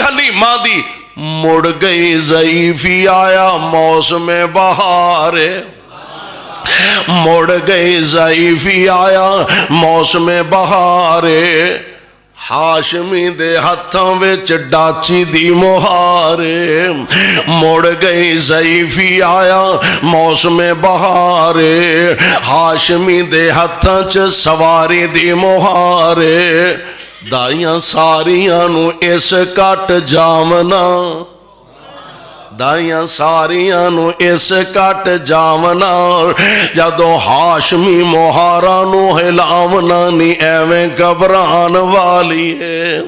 حلیمہ دی مڑ گئی ضعیفی آیا موسم بہار مڑ گئی ضعیفی آیا موسم بہار ہاشمی دے ہتھاں وچ ڈاچی دی مہار مڑ گئی ضعیفی آیا موسم بہار ہاشمی دے ہتھاں چ سواری دی مہار دائیاں ساریاں نو اس کٹ جامنا دائیاں ساریاں نو اس کٹ جامنا جدو ہاشمی مہاراں نو ہلاونا نی ایویں گھبران والی ہے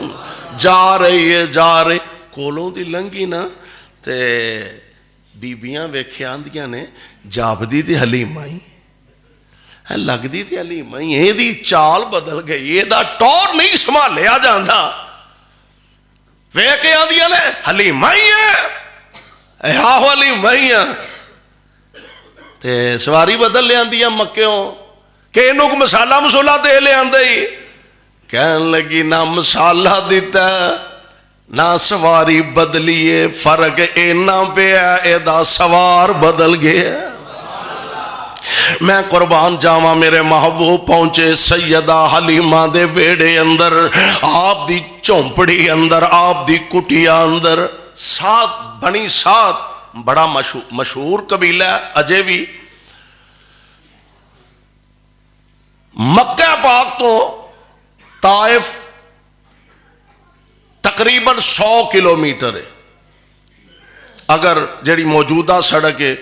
جا رہی کولوں دی لنگی نا تے بیبیاں ویکھے آندیاں نے جابدی تے حلیمہ ہی لگ دی تھی حلیمہ ہی یہ دی چال بدل گئی یہ دا ٹور نہیں سنبھالیا جاندا ویکھے آندیاں نے حلیمہ ہی ہے آہو حلیمہ ہی ہے تے سواری بدل لے آندیاں مکیوں کہ انہوں کو مسالہ دے لے آندے ہی کہن لگی نہ مسالہ دیتا نہ سواری بدلیے فرق اینا پہ ہے دا سوار بدل گیا میں قربان جاواں میرے محبوب پہنچے سیدہ حلیمہ دے بیڑے اندر آپ دی چونپڑی اندر آپ دی کٹیا اندر سات بنی سات بڑا مشہور قبیلہ ہے اجے بھی مکہ پاک تو طائف تقریباً 100 کلومیٹر ہے اگر جڑی موجودہ سڑک ہے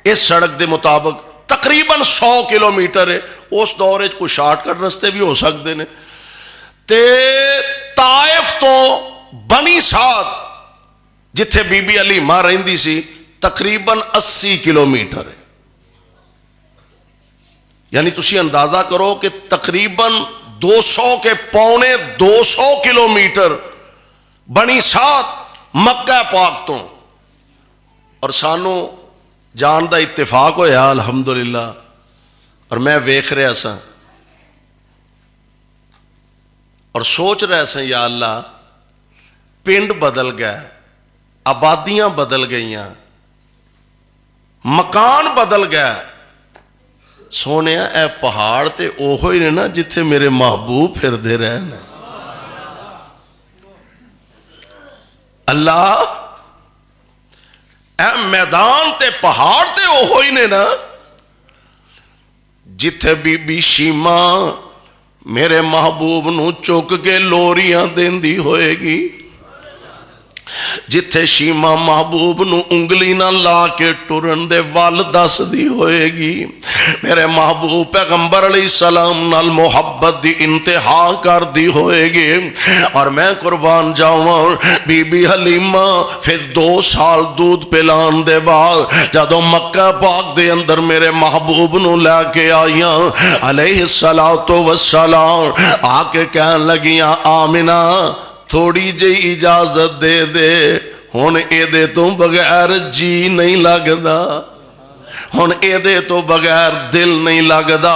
اس سڑک دے مطابق تقریباً 100 کلومیٹر ہے اس دورے کوئی شارٹ کٹ رستے بھی ہو سکتے ہیں تے طائف تو بنی سعد جتھے بی بی حلیمہ رہندی سی تقریباً 80 کلومیٹر ہے یعنی تسی اندازہ کرو کہ تقریباً 200 کے پونے 200 کلومیٹر بنی سعد مکہ پاک تو اور سانو جان دا اتفاق ہویا الحمدللہ اور میں ویکھ رہا سا اور سوچ رہا سا یا اللہ پنڈ بدل گئے آبادیاں بدل گئیاں مکان بدل گئے سونے اے پہاڑ تے اوہو ہی نے نا جتھے میرے محبوب پھر دے رہے ہیں اللہ اے میدان تے پہاڑ تے اوہو ہی نے نا جتھے بی بی شیمہ میرے محبوب نو چک کے لوریاں دیندی ہوئے گی جتھے شیمہ محبوب نو انگلی نہ لا کے ٹرن دے وال دس دی ہوئے گی میرے محبوب پیغمبر علیہ السلام نال محبت دی انتہا کر دی ہوئے گی اور میں قربان جاؤں بی بی حلیمہ پھر 2 سال دودھ پلان دے بعد جدو مکہ پاک دے اندر میرے محبوب نو لے کے آئیاں علیہ السلام آ کے کہن لگیاں آمنہ تھوڑی جی اجازت دے دے ہن اے دے تو بغیر جی نہیں لگدا ہن اے دے تو بغیر دل نہیں لگدا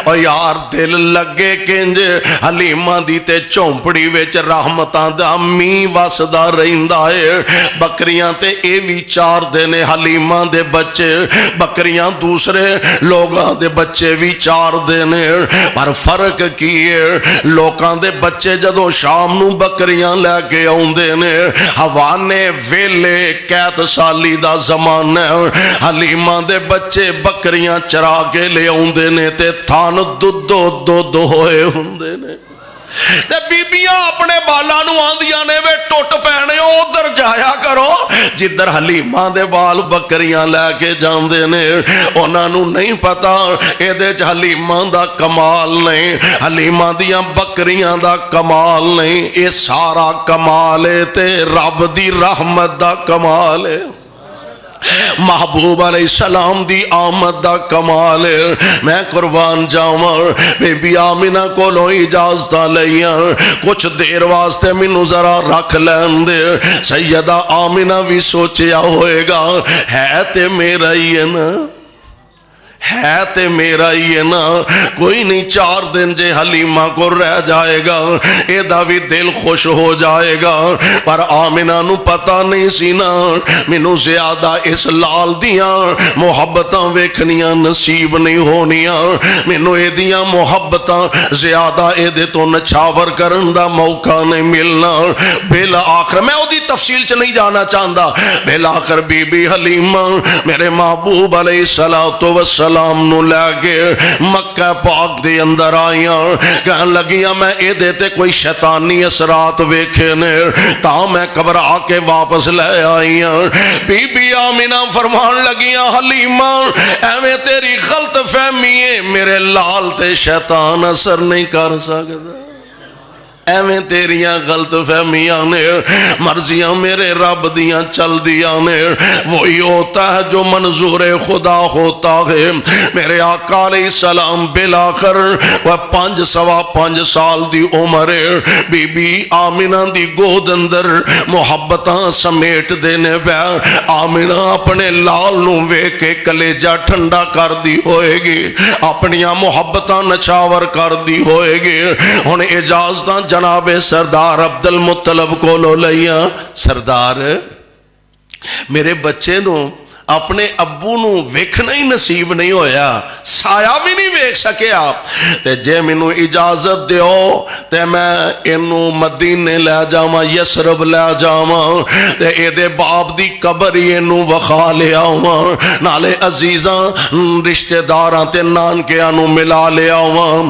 اور یار دل لگے کنج حلیمہ دی تے چونپڑی وچ رحمتاں دا می وسدا رہندا ہے بکریاں تے اے وی 4 دینے حلیمہ دے بچے بکریاں دوسرے لوگاں دے بچے وی 4 دینے پر فرق کی ہے لوکاں دے بچے جدو شام نو بکریاں لے کے آوندے نے حوانے ویلے قید سالی دا زمانہ حلیمہ دے بچے بکریاں چرا کے لے آوندے نے تے تھان دودھ ہوئے ہوندے نے تے بیبیاں اپنے بالاں نو آندیاں نے وے ٹوٹ پینے ادھر جایا کرو جدھر حلیمہ دے بال بکریاں لے کے جاندے نے انہاں نو نہیں پتا اے دے چ حلیمہ دا کمال نہیں حلیمہ دیاں بکریاں دا کمال نہیں اے سارا کمال ہے تے رب دی رحمت دا کمال ہے محبوب علیہ السلام دی آمد دا کمال ہے میں قربان جاؤں بی بی آمینہ کو لو اجازت لئیاں کچھ دیر واسطے منو ذرا رکھ لین دے سیدہ آمینہ بھی سوچیا ہوئے گا ہے تے میرا ہی ہے نا ہے تے میرا ہی ہے نا, کوئی نہیں 4 دن جے حلیمہ کو رہ جائے گا اے دا بھی دل خوش ہو جائے گا. پر آمنہ نو پتہ نہیں سی نا مینوں زیادہ اس لال دیاں محبتاں ویکھنیاں نصیب نہیں ہونیاں, مینوں اے دیاں محبتاں زیادہ اے دے تو نچھاور کرن دا موقع نہیں ملنا. بالآخر میں اودی تفصیل چ نہیں جانا چاہندا, بالآخر بی بی حلیمہ میرے محبوب علیہ السلام نو لے کے مکہ پاک دے اندر آئیاں, کہن لگیاں میں اے دیتے کوئی شیطانی اثرات ویکھے نے تا میں گھبرا کے واپس لے آئیاں. بی بی آمنہ فرمان لگیاں حلیمہ ایویں تیری غلط فہمی ہے, میرے لال تے شیطان اثر نہیں کر سکتا, ایویں تیریاں غلط فہمیاں نے, مرضیاں میرے رب دیاں چل دیاں نے, وہی ہوتا ہے جو منظور خدا ہوتا ہے. میرے آقا علیہ السلام بالآخر وہ 5 سال دی عمر بی بی آمنہ دی گود اندر محبتاں سمیٹ دینے پہ آمنہ اپنے لال نو ویکھ کے کلیجہ ٹھنڈا کر دی ہوئے گی, اپنیاں محبتاں نچھاور کر دی ہوئے گی. ہن اجازتاں جناب سردار عبدالمطلب کو لو لئیاں, سردار میرے بچے نو اپنے ابو نو ویکھنا ہی نصیب نہیں ہویا, سایہ بھی نہیں ویکھ سکیا, تے جے مینو اجازت دیو تے میں انو مدینے لے جاواں, یسرب لے جاواں, تے اے دے باپ دی قبر ہی انو وخا لے آواں, نالے عزیزاں رشتہ داراں تے نانکیاں نو ملا لے آواں.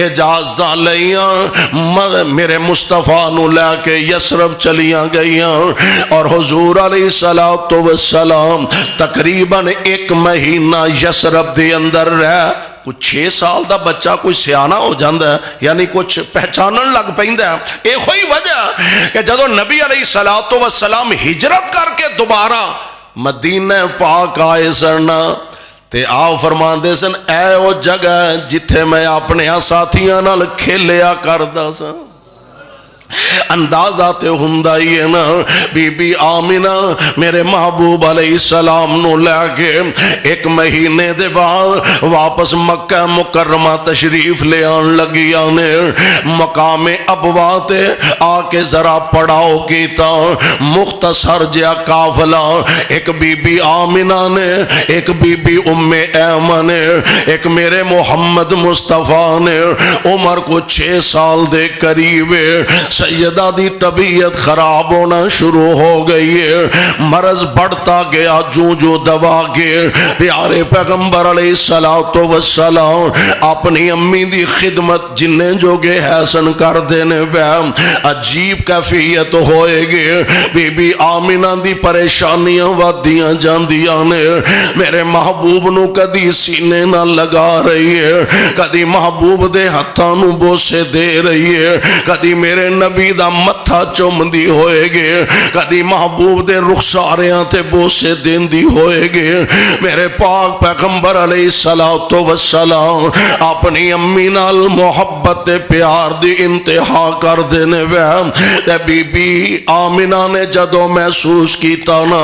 اجازتاں لئیاں میرے مصطفیٰ نو لے کے یسرب چلیاں گئیاں, اور حضور علیہ السلام تقریباً 1 مہینہ یسرب دے اندر رہ. کچھ 6 سال دا بچہ کوئی سیانہ ہو جاندہ ہے, یعنی کچھ پہچانن لگ پہندہ ہے. ایک ہوئی وجہ کہ جدو نبی علیہ السلام ہجرت کر کے دوبارہ مدینہ پاک آئے سرنا تے آؤ فرمان دے سن اے او جگہ جتھے میں اپنے ساتھیاں نال کھیلیا کردہ سا. اندازہ تے ہندائی ہے نا, بی بی آمنہ میرے محبوب علیہ السلام نو لے کے 1 مہینے دے بعد واپس مکہ مکرمہ تشریف لے آن لگی آنے. مقام ابوا تے آ کے ذرا پڑاؤ کیتا, مختصر جیا قافلہ, ایک بی بی آمنہ نے, ایک بی بی ام ایمن نے, ایک میرے محمد مصطفیٰ نے. عمر کو 6 سال دے قریب سیدہ دی طبیعت خراب ہونا شروع ہو گئی ہے, مرض بڑھتا گیا جو دوا کے. پیارے پیغمبر علیہ السلام اپنی امی دی خدمت جننے جو گے حسن کر دینے پہ عجیب کیفیت ہوئے گے. بی بی آمنہ دی پریشانیاں ودیاں جاندیاں نے, میرے محبوب نو کدی سینے نہ لگا رہی ہے, کدی محبوب دے ہتھاں نو بوسے دے رہی ہے, کدی میرے نبی دا متھا چومدی ہوئے گے, کدی محبوب دے رخساریاں تے بوسے دیندی ہوئے گے. میرے پاک پیغمبر علیہ السلام اپنی امی نال محبت پیار دی انتہا کر دینے تے بی بی آمنہ نے جدو محسوس کیتا نا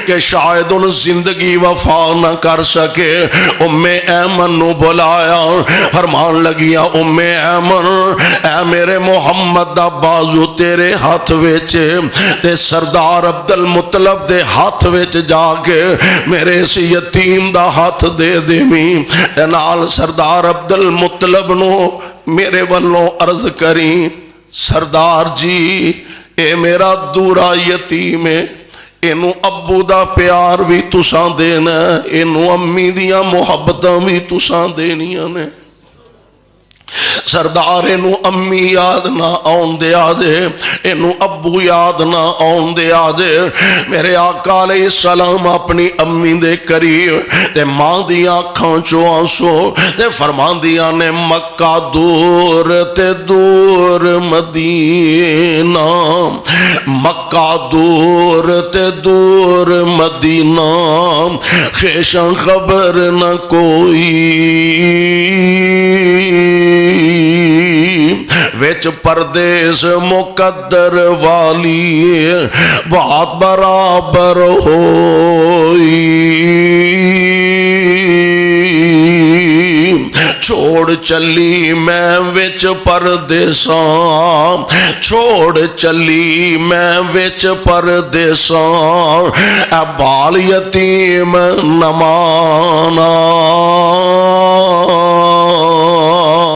کہ شاید ان زندگی وفا نہ کر سکے, ام ایمن نو بلایا, فرمان لگیا ام ایمن اے میرے محمد دا بازو تیرے ہاتھ ویچ تے سردار عبدالمطلب دے ہاتھ ویچ جا کے میرے اس یتیم دا ہاتھ دے دیمی. نال سردار عبدالمطلب نو میرے والوں عرض کریں, سردار جی اے میرا دورا یتیم ہے, اینو ابو دا پیار بھی تساں دینا, اینو امی دیاں محبتاں بھی تساں دینیاں نے. سردار اینو امی یاد نہ آن دے آدے, اینو ابو یاد نہ آن دے آدے. میرے آقا علیہ السلام اپنی امی دے قریب تے ماں دیاں آنکھاں چو آنسو تے فرمان دیاں نے مکہ دور تے دور مدینہ, مکہ دور تے دور مدینہ, خیشن خبر نہ کوئی ویچ پردیس مقدر والی بات برابر ہوئی. چھوڑ چلی میں وچ پردیساں چھوڑ چلی میں وچ پردیساں اے بال یتیم نمانا